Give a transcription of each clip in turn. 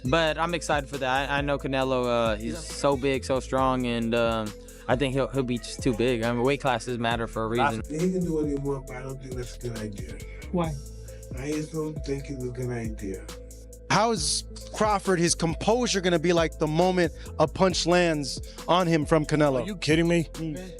But I'm excited for that. I know Canelo, he's so big, so strong, and I think he'll be just too big. I mean, weight classes matter for a reason. He can do what he wants, but I don't think that's a good idea. Why? I just don't think it's a good idea. How is Crawford, his composure going to be like the moment a punch lands on him from Canelo? Are you kidding me?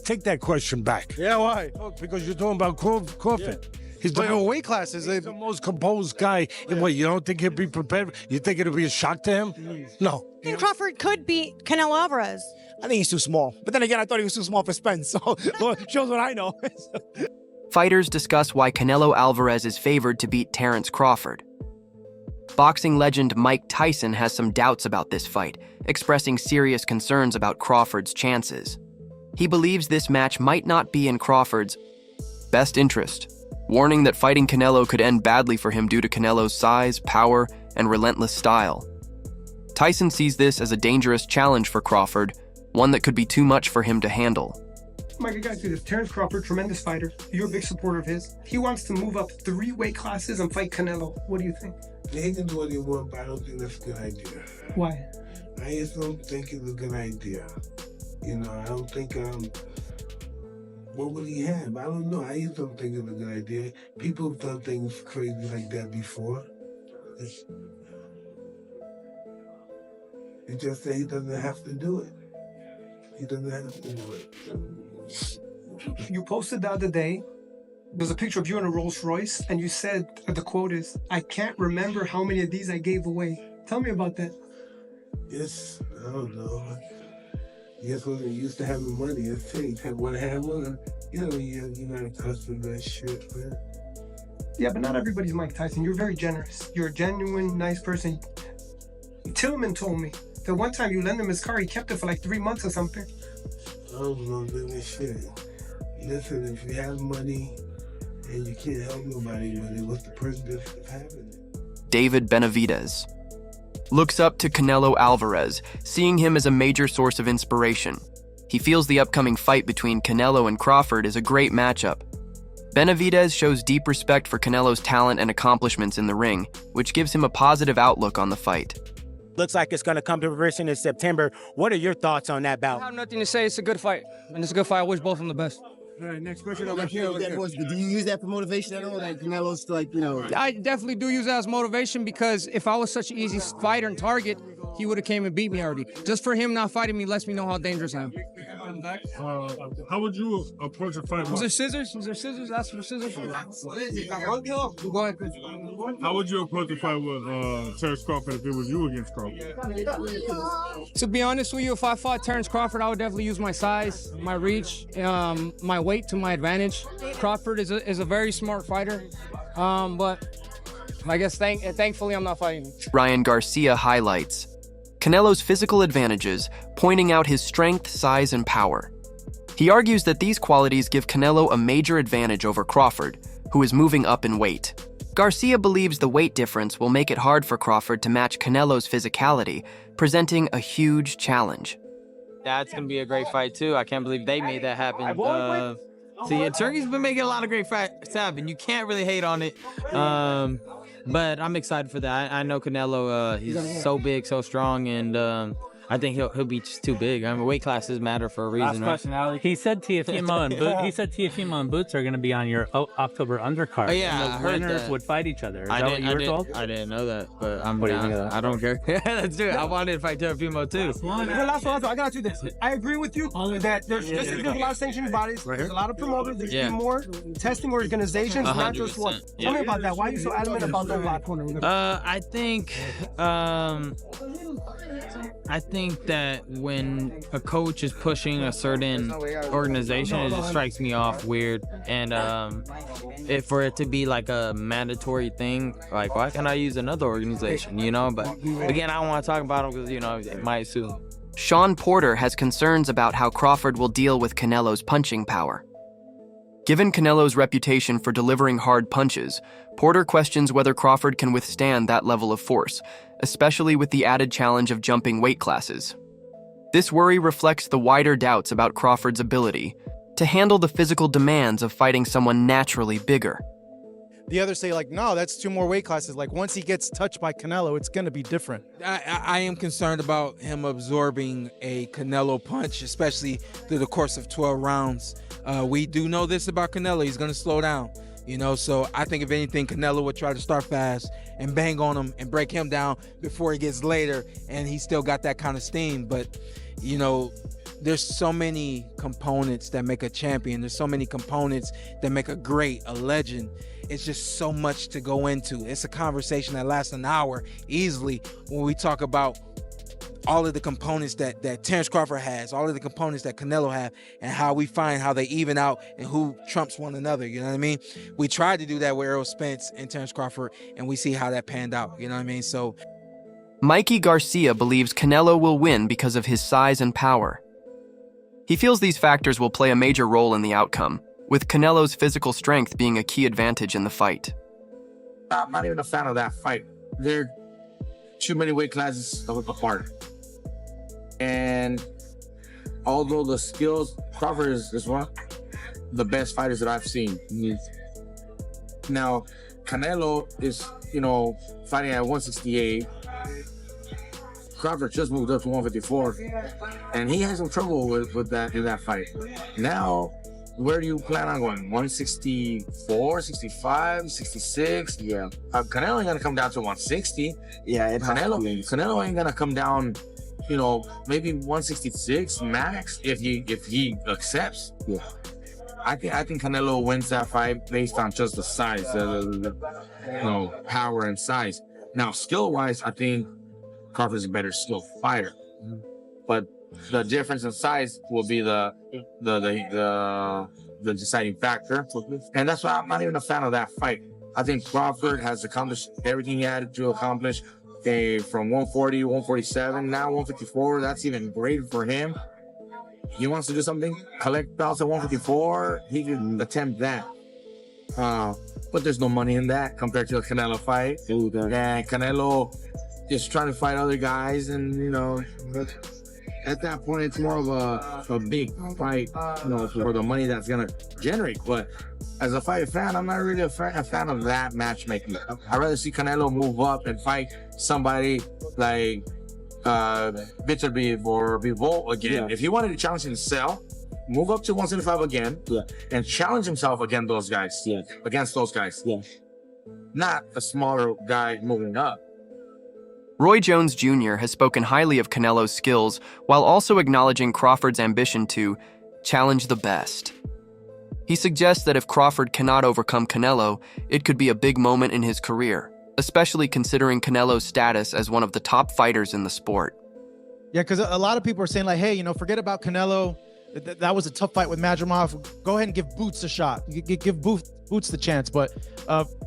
Take that question back. Yeah, why? Because you're talking about Crawford. He's But the, weight classes, he's the most composed guy. And what, you don't think he'll be prepared? You think it'll be a shock to him? No. I think Crawford could beat Canelo Alvarez. I think he's too small. But then again, I thought he was too small for Spence. So shows what I know. Fighters discuss why Canelo Alvarez is favored to beat Terence Crawford. Boxing legend Mike Tyson has some doubts about this fight, expressing serious concerns about Crawford's chances. He believes this match might not be in Crawford's best interest, warning that fighting Canelo could end badly for him due to Canelo's size, power, and relentless style. Tyson sees this as a dangerous challenge for Crawford, one that could be too much for him to handle. Mike, I gotta do this. Terence Crawford, tremendous fighter. You're a big supporter of his. He wants to move up 3 weight classes and fight Canelo. What do you think? He can do what he wants, but I don't think that's a good idea. Why? I just don't think it's a good idea. You know, I don't think, what would he have? I don't know. I just don't think it's a good idea. People have done things crazy like that before. It's just that he doesn't have to do it. He doesn't have to do it. You posted the other day, there's a picture of you in a Rolls Royce, and you said, the quote is, "I can't remember how many of these I gave away." Tell me about that. Yes, I don't know. Yes, wasn't used to having money. It's changed. Want to have one? You know, you're not accustomed to that shit, man. Yeah, but not everybody's Mike Tyson. You're very generous. You're a genuine, nice person. Tillman told me that one time you lent him his car, he kept it for like 3 months or something. I don't know, this shit. Listen, if you have money and you can't help nobody with it, what's the purpose of having it? David Benavidez looks up to Canelo Alvarez, seeing him as a major source of inspiration. He feels the upcoming fight between Canelo and Crawford is a great matchup. Benavidez shows deep respect for Canelo's talent and accomplishments in the ring, which gives him a positive outlook on the fight. Looks like it's going to come to fruition in September. What are your thoughts on that bout? I have nothing to say. It's a good fight. And it's a good fight. I wish both of them the best. All right, next question over here. Do you use that for motivation at all? Like Canelo's like, you know. I definitely do use that as motivation because if I was such an easy fighter and target, he would have came and beat me already. Just for him not fighting me lets me know how dangerous I am. How would you approach a fight? Was there scissors? Was there scissors? Ask for scissors. Go ahead. How would you approach a fight with Terence Crawford if it was you against Crawford? To be honest with you, if I fought Terence Crawford, I would definitely use my size, my reach, my weight to my advantage. Crawford is a very smart fighter, but I guess thankfully I'm not fighting him. Ryan Garcia highlights Canelo's physical advantages, pointing out his strength, size, and power. He argues that these qualities give Canelo a major advantage over Crawford, who is moving up in weight. Garcia believes the weight difference will make it hard for Crawford to match Canelo's physicality, presenting a huge challenge. That's going to be a great fight, too. I can't believe they made that happen. See, Turkey's been making a lot of great fights happen. You can't really hate on it. But I'm excited for that. I know Canelo, he's so big, so strong, and I think he'll be just too big. I mean, weight classes matter for a reason, Last question, Ali. He said Teofimo and Boots are going to be on your October undercard. Oh, yeah, and I the heard winners that. would fight each other. Is that what you were told? I didn't know that, but I'm What do you down. think of that? I don't care. Let's do it. I wanted to fight Teofimo, too. Last one, I gotta do this. I agree with you that there's a lot of sanctioning bodies. There's a lot of promoters. There's more testing organizations, not just one. Tell me about that. Why are you so adamant about the black corner? I think that when a coach is pushing a certain organization, it just strikes me off weird. And for it to be like a mandatory thing, like, why can't I use another organization, you know? But again, I don't want to talk about them because, you know, it might sue. Sean Porter has concerns about how Crawford will deal with Canelo's punching power. Given Canelo's reputation for delivering hard punches, Porter questions whether Crawford can withstand that level of force, especially with the added challenge of jumping weight classes. This worry reflects the wider doubts about Crawford's ability to handle the physical demands of fighting someone naturally bigger. The others say like, no, that's 2 more weight classes. Like once he gets touched by Canelo, it's gonna be different. I am concerned about him absorbing a Canelo punch, especially through the course of 12 rounds. We do know this about Canelo. He's going to slow down, so I think if anything, Canelo would try to start fast and bang on him and break him down before he gets later, and he's still got that kind of steam. But, there's so many components that make a champion. There's so many components that make a great, a legend. It's just so much to go into. It's a conversation that lasts an hour easily when we talk about all of the components that Terence Crawford has, all of the components that Canelo have, and how we find how they even out and who trumps one another, you know what I mean? We tried to do that with Errol Spence and Terence Crawford, and we see how that panned out, you know what I mean? So, Mikey Garcia believes Canelo will win because of his size and power. He feels these factors will play a major role in the outcome, with Canelo's physical strength being a key advantage in the fight. I'm not even a fan of that fight. They're too many weight classes apart. And although the skills, Crawford is one of the best fighters that I've seen. Now, Canelo is, fighting at 168. Crawford just moved up to 154, and he has some trouble with that in that fight. Now, where do you plan on going? 164, 65, 66? Yeah. Canelo ain't gonna come down to 160. Yeah, Canelo ain't gonna come down, maybe 166 max if he accepts. Yeah. I think Canelo wins that fight based on just the size, power and size. Now, skill-wise, I think Crawford's a better skilled fighter, but the difference in size will be the deciding factor, and that's why I'm not even a fan of that fight. I think Crawford has accomplished everything he had to accomplish. From 140, 147, now 154. That's even great for him. He wants to do something, collect belts at 154. He can attempt that. But there's no money in that compared to the Canelo fight. And Canelo is trying to fight other guys, and at that point it's more of a big fight, for the money that's gonna generate. But as a fight fan, I'm not really a fan of that matchmaking. I'd rather see Canelo move up and fight somebody like Bitterbeef or Bivol again. Yeah. If he wanted to challenge himself, move up to 175 again, and challenge himself against those guys. Yeah. Against those guys. Yeah. Not a smaller guy moving up. Roy Jones Jr. has spoken highly of Canelo's skills while also acknowledging Crawford's ambition to challenge the best. He suggests that if Crawford cannot overcome Canelo, it could be a big moment in his career, especially considering Canelo's status as one of the top fighters in the sport. Yeah, because a lot of people are saying like, hey, forget about Canelo. That was a tough fight with Madrimov. Go ahead and give Boots a shot. Give Boots the chance. But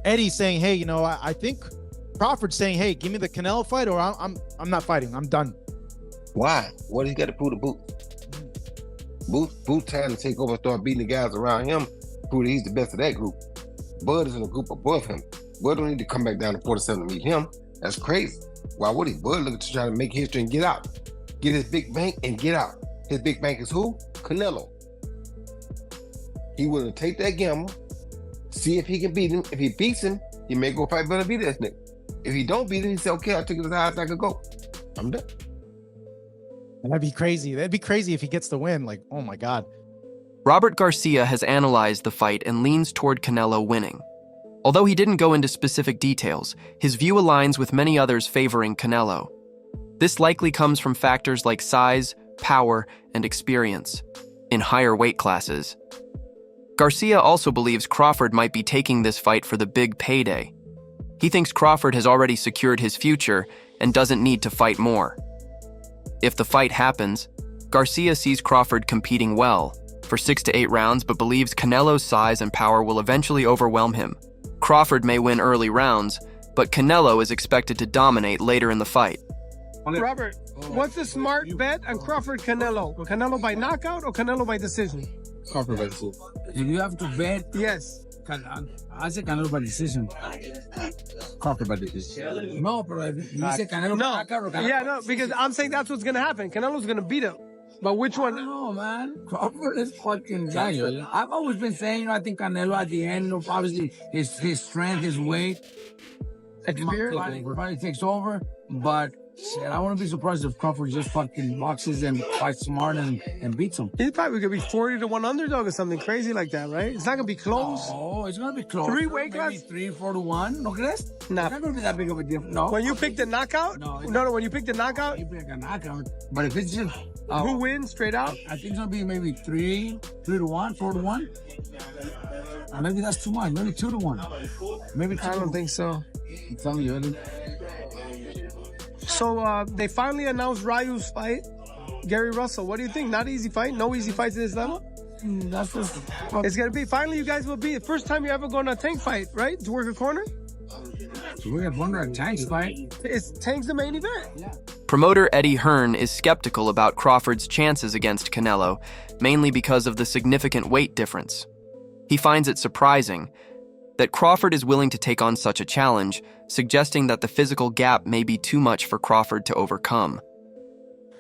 Eddie's saying, hey, I think Crawford's saying, hey, give me the Canelo fight or I'm not fighting. I'm done. Why? What he got to prove to Boots? Boots trying to take over and start beating the guys around him, prove that he's the best of that group. Bud is in a group above him. Bud don't need to come back down to 47 to meet him. That's crazy. Why would he? Bud looking to try to make history and get out. Get his big bank and get out. His big bank is who? Canelo. He willing to take that gamble, see if he can beat him. If he beats him, he may go fight better beat this nigga. If he don't beat him, he say, okay, I'll take it as high as I could go. I'm done. That'd be crazy. That'd be crazy if he gets the win. Like, oh my God. Robert Garcia has analyzed the fight and leans toward Canelo winning. Although he didn't go into specific details, his view aligns with many others favoring Canelo. This likely comes from factors like size, power, and experience in higher weight classes. Garcia also believes Crawford might be taking this fight for the big payday. He thinks Crawford has already secured his future and doesn't need to fight more. If the fight happens, Garcia sees Crawford competing well for 6 to 8 rounds, but believes Canelo's size and power will eventually overwhelm him. Crawford may win early rounds, but Canelo is expected to dominate later in the fight. Robert, what's the smart bet on Crawford-Canelo? Canelo by knockout or Canelo by decision? Crawford by decision. If you have to bet, yes. I say Canelo by decision. Crawford by decision. No, but if you say Canelo by knockout or Canelo no, because I'm saying that's what's going to happen. Canelo's going to beat him. But which one? No, man. Crawford is fucking giant. I've always been saying, I think Canelo at the end, obviously his strength, his weight, experience probably takes over. But shit, I wouldn't be surprised if Crawford just fucking boxes and fights smart and beats him. He's probably gonna be 40-1 underdog or something crazy like that, right? It's not gonna be close. Oh, it's gonna be close. 3 weight class? 3-4-1. No crees? Nah. It's not gonna be that big of a difference. No. When you pick the knockout? No. When you pick the knockout? You pick a knockout. But if it's just who wins straight out? I think it's gonna be maybe 3-1, 4-1. Maybe that's too much. Maybe 2-1. Maybe 2. I don't think so. I'm telling you. So they finally announced Ryu's fight. Gary Russell, what do you think? Not easy fight? No easy fights at this level? That's just... It's gonna be, finally you guys will be, the first time you ever go on a Tank fight, right? To work a corner? We have won a Tank's fight. It's Tank's the main event. Yeah. Promoter Eddie Hearn is skeptical about Crawford's chances against Canelo, mainly because of the significant weight difference. He finds it surprising that Crawford is willing to take on such a challenge, suggesting that the physical gap may be too much for Crawford to overcome.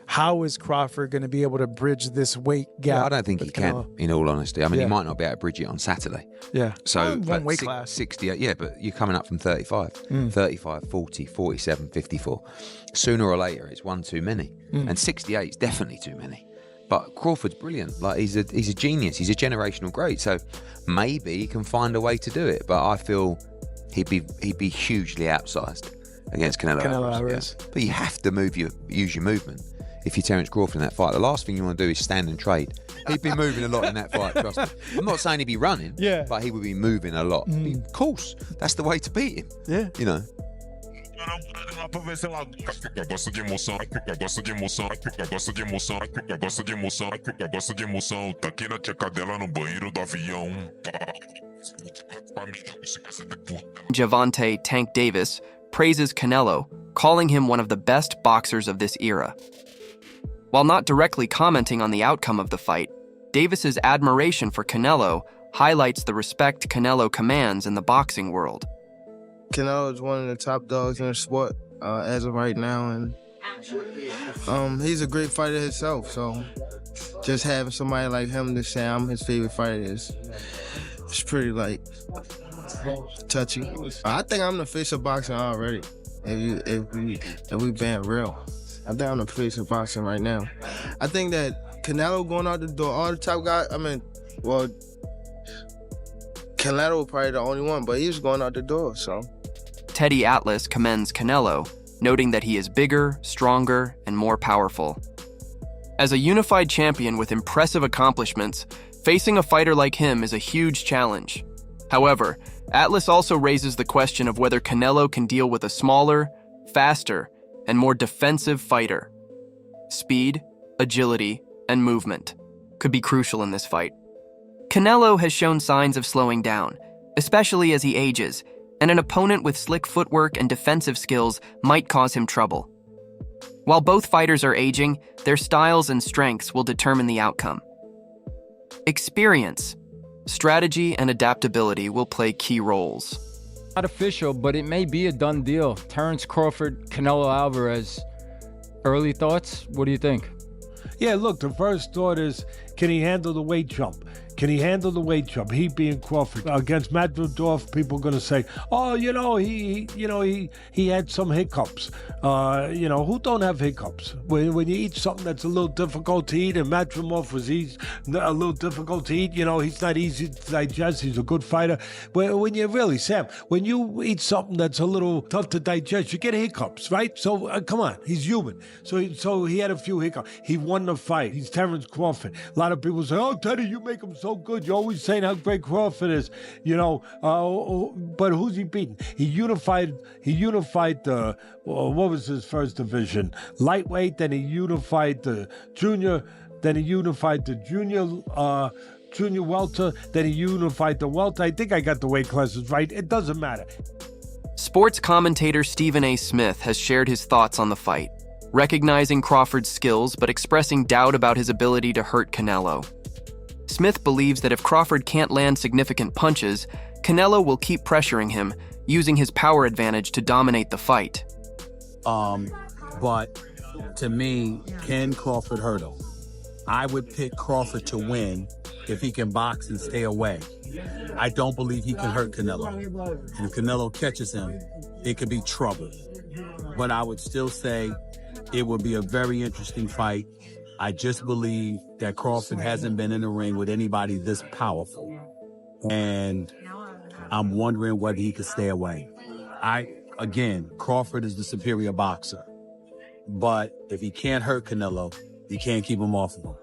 How is Crawford going to be able to bridge this weight gap? Yeah, I don't think he can, in all honesty. I mean, he might not be able to bridge it on Saturday. Yeah. So, one weight class. 68, yeah, but you're coming up from 35. 35, 40, 47, 54. Sooner or later, it's one too many. And 68 is definitely too many. But Crawford's brilliant. Like, he's a genius. He's a generational great. So maybe he can find a way to do it. But I feel he'd be hugely outsized against Canelo Alvarez. Yeah. But you have to use your movement. If you're Terence Crawford in that fight, the last thing you want to do is stand and trade. He'd be moving a lot in that fight, trust me. I'm not saying he'd be running, but he would be moving a lot. Of course, that's the way to beat him. Yeah. You know. Javante Tank Davis praises Canelo, calling him one of the best boxers of this era. While not directly commenting on the outcome of the fight, Davis's admiration for Canelo highlights the respect Canelo commands in the boxing world. Canelo is one of the top dogs in the sport as of right now, and he's a great fighter himself. So just having somebody like him to say I'm his favorite fighter is pretty touchy. I think I'm the face of boxing already. If we being real, I think I'm the face of boxing right now. I think that Canelo going out the door, all the top guys. I mean, well, Canelo probably the only one, but he's going out the door. So Teddy Atlas commends Canelo, noting that he is bigger, stronger, and more powerful. As a unified champion with impressive accomplishments, facing a fighter like him is a huge challenge. However, Atlas also raises the question of whether Canelo can deal with a smaller, faster, and more defensive fighter. Speed, agility, and movement could be crucial in this fight. Canelo has shown signs of slowing down, especially as he ages, and an opponent with slick footwork and defensive skills might cause him trouble. While both fighters are aging, their styles and strengths will determine the outcome. Experience, strategy, and adaptability will play key roles. Not official, but it may be a done deal. Terence Crawford, Canelo Alvarez. Early thoughts? What do you think? Yeah, look, the first thought is, can he handle the weight jump? Can he handle the weight jump? He being Crawford against Madridov, people are going to say, "Oh, he had some hiccups." Who don't have hiccups? When you eat something that's a little difficult to eat, and Madridov was a little difficult to eat. He's not easy to digest. He's a good fighter. When you eat something that's a little tough to digest, you get hiccups, right? So come on, he's human. So he had a few hiccups. He won the fight. He's Terence Crawford. A lot of people say, "Oh, Teddy, you make him so good. You're always saying how great Crawford is." But who's he beating? He unified the what was his first division? Lightweight. Then he unified the junior. Then he unified the junior welter. Then he unified the welter. I think I got the weight classes right. It doesn't matter. Sports commentator Stephen A. Smith has shared his thoughts on the fight, recognizing Crawford's skills but expressing doubt about his ability to hurt Canelo. Smith believes that if Crawford can't land significant punches, Canelo will keep pressuring him, using his power advantage to dominate the fight. But to me, can Crawford hurt him? I would pick Crawford to win if he can box and stay away. I don't believe he can hurt Canelo. And if Canelo catches him, it could be trouble. But I would still say it would be a very interesting fight. I just believe that Crawford hasn't been in the ring with anybody this powerful. And I'm wondering whether he could stay away. Again, Crawford is the superior boxer. But if he can't hurt Canelo, you can't keep him off of him.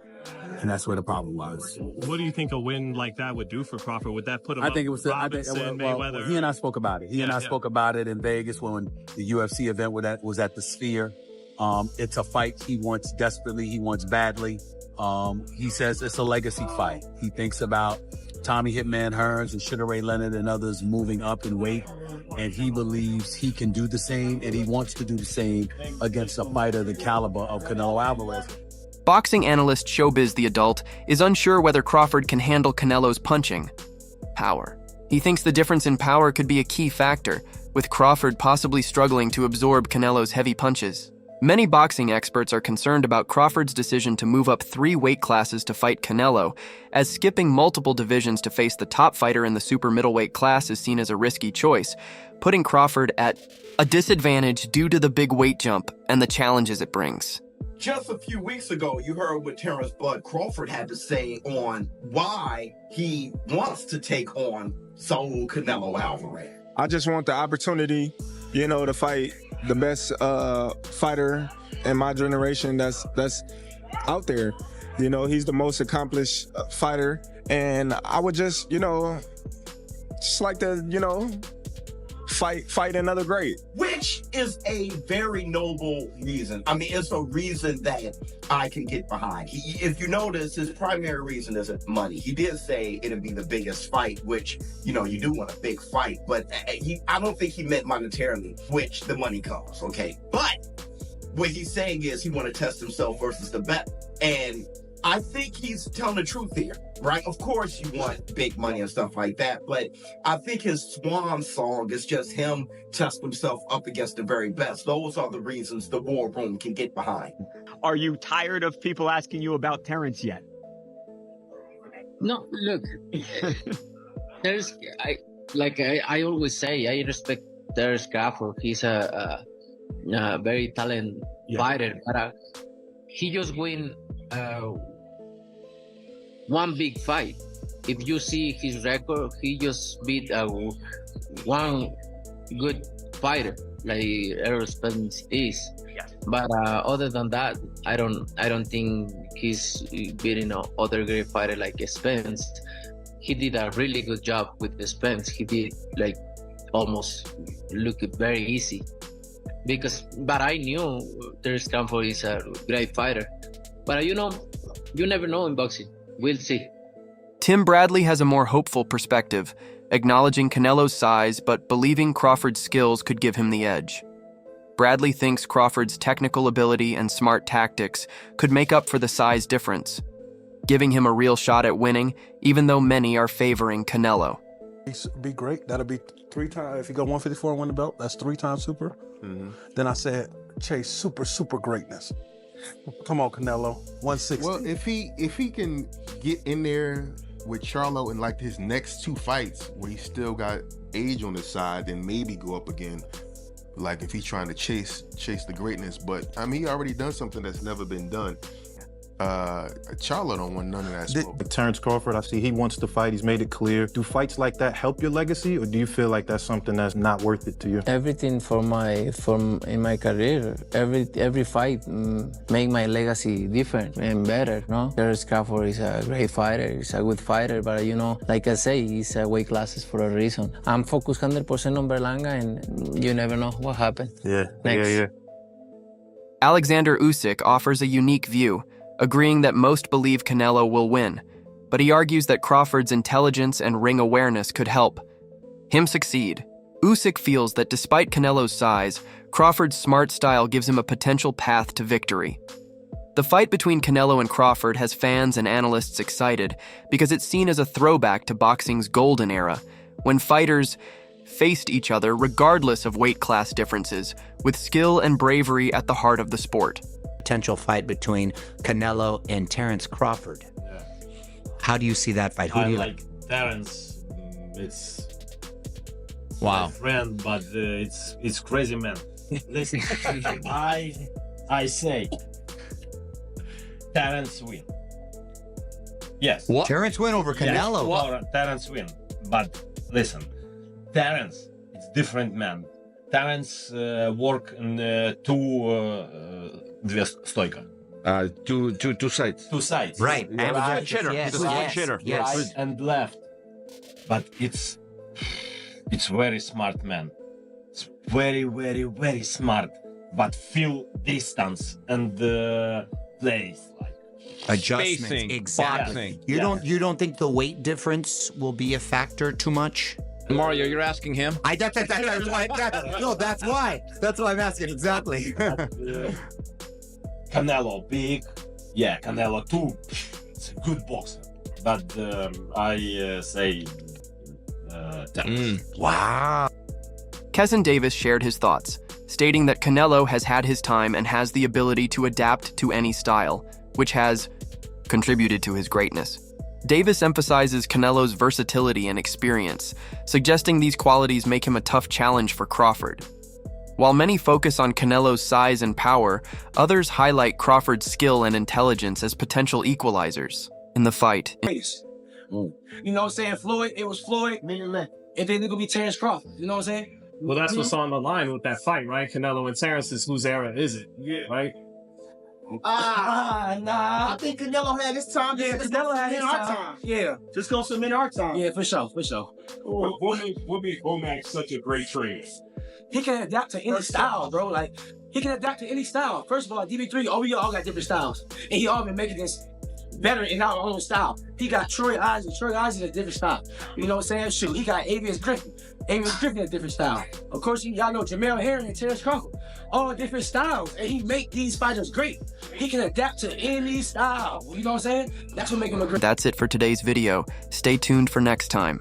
And that's where the problem was. What do you think a win like that would do for Crawford? Would that put him I up think it was. Mayweather? He and I spoke about it. He and I spoke about it in Vegas when the UFC event was at the Sphere. It's a fight he wants desperately. He wants badly. He says it's a legacy fight. He thinks about Tommy Hitman Hearns and Sugar Ray Leonard and others moving up in weight. And he believes he can do the same, and he wants to do the same against a fighter the caliber of Canelo Alvarez. Boxing analyst Showbiz the Adult is unsure whether Crawford can handle Canelo's punching power. He thinks the difference in power could be a key factor, with Crawford possibly struggling to absorb Canelo's heavy punches. Many boxing experts are concerned about Crawford's decision to move up 3 weight classes to fight Canelo, as skipping multiple divisions to face the top fighter in the super middleweight class is seen as a risky choice, putting Crawford at a disadvantage due to the big weight jump and the challenges it brings. Just a few weeks ago, you heard what Terence "Bud" Crawford had to say on why he wants to take on Saul Canelo Alvarez. I just want the opportunity, to fight the best fighter in my generation that's out there. He's the most accomplished fighter, and I would just like to, fight another great. Which is a very noble reason. I mean, it's a reason that I can get behind. If you notice, his primary reason isn't money. He did say it'd be the biggest fight, which, you do want a big fight, but I don't think he meant monetarily, which the money comes, okay? But what he's saying is he want to test himself versus the best. And I think he's telling the truth here, right? Of course you want big money and stuff like that, but I think his swan song is just him testing himself up against the very best. Those are the reasons the war room can get behind. Are you tired of people asking you about Terence yet? No, look, I always say, I respect Terence Crawford. He's a very talented fighter, but he just win one big fight. If you see his record, he just beat one good fighter like Errol Spence is. Yes. But other than that, I don't think he's beating other great fighter like Spence. He did a really good job with Spence. He did almost look very easy. But I knew Terence Crawford is a great fighter. But you never know in boxing. We'll see. Tim Bradley has a more hopeful perspective, acknowledging Canelo's size but believing Crawford's skills could give him the edge. Bradley thinks Crawford's technical ability and smart tactics could make up for the size difference, giving him a real shot at winning, even though many are favoring Canelo. It'd be great. That'll be 3 times. If you go 154 and win the belt, that's 3 times super. Mm-hmm. Then I said, chase super greatness. Come on, Canelo, 160. Well, if he can get in there with Charlo in his next 2 fights where he still got age on his side, then maybe go up again. If he's trying to chase the greatness. But I mean, he already done something that's never been done. Charlo don't want none of that smoke. Terence Crawford, I see he wants to fight. He's made it clear. Do fights like that help your legacy, or do you feel like that's something that's not worth it to you? Everything in my career, every fight make my legacy different and better. No, Terence Crawford is a great fighter. He's a good fighter, but like I say, he's weight classes for a reason. I'm focused 100% on Berlanga, and you never know what happens. Yeah. Next. Yeah. Alexander Usyk offers a unique view, agreeing that most believe Canelo will win, but he argues that Crawford's intelligence and ring awareness could help him succeed. Usyk feels that despite Canelo's size, Crawford's smart style gives him a potential path to victory. The fight between Canelo and Crawford has fans and analysts excited because it's seen as a throwback to boxing's golden era, when fighters faced each other regardless of weight class differences, with skill and bravery at the heart of the sport. potential fight between Canelo and Terence Crawford. Yeah. How do you see that fight? Who I do you like Terence. It's Wow. my friend, but it's crazy man. Listen, I say Terence win. Yes. What? Terence win over Canelo? Yes, Terence win. But listen, Terence is different man. Terence work in две стойка. Two sides. Two sides. Right. He's a switch hitter. Yes, He's a yes, switch hitter. yes. Right and left. But it's very smart man. It's very, very, very smart. But feel distance and plays like Adjustments. spacing, Exactly. boxing. You don't think the weight difference will be a factor too much? Mario, you're asking him? That's why. That's why. That's why I'm asking. Exactly. Canelo big, yeah. Canelo too. It's a good boxer, but I say Terence. Wow. Kesson Davis shared his thoughts, stating that Canelo has had his time and has the ability to adapt to any style, which has contributed to his greatness. Davis emphasizes Canelo's versatility and experience, suggesting these qualities make him a tough challenge for Crawford. While many focus on Canelo's size and power, others highlight Crawford's skill and intelligence as potential equalizers in the fight. You know what I'm saying? Floyd, it was Floyd, and then it's gonna be Terence Crawford. You know what I'm saying? Well, that's what's on the line with that fight, right? Canelo and Terence is whose era is it? Yeah. Right? Nah. I think Canelo had his time. Yeah, Canelo had his time. Yeah. Just gonna submit our time. Yeah, for sure. What made Womack such a great trainer? He can adapt to any style, bro. Like, he can adapt to any style. First of all, DB3, we all got different styles. And he all been making this better in our own style. He got Troy Isaac. Troy Isaac is a different style. You know what I'm saying? Shoot, he got Avius Griffin. Avius Griffin is a different style. Of course, y'all know Jamel Herring and Terence Crawford. All different styles. And he make these fighters great. He can adapt to any style. You know what I'm saying? That's what makes him a great. That's it for today's video. Stay tuned for next time.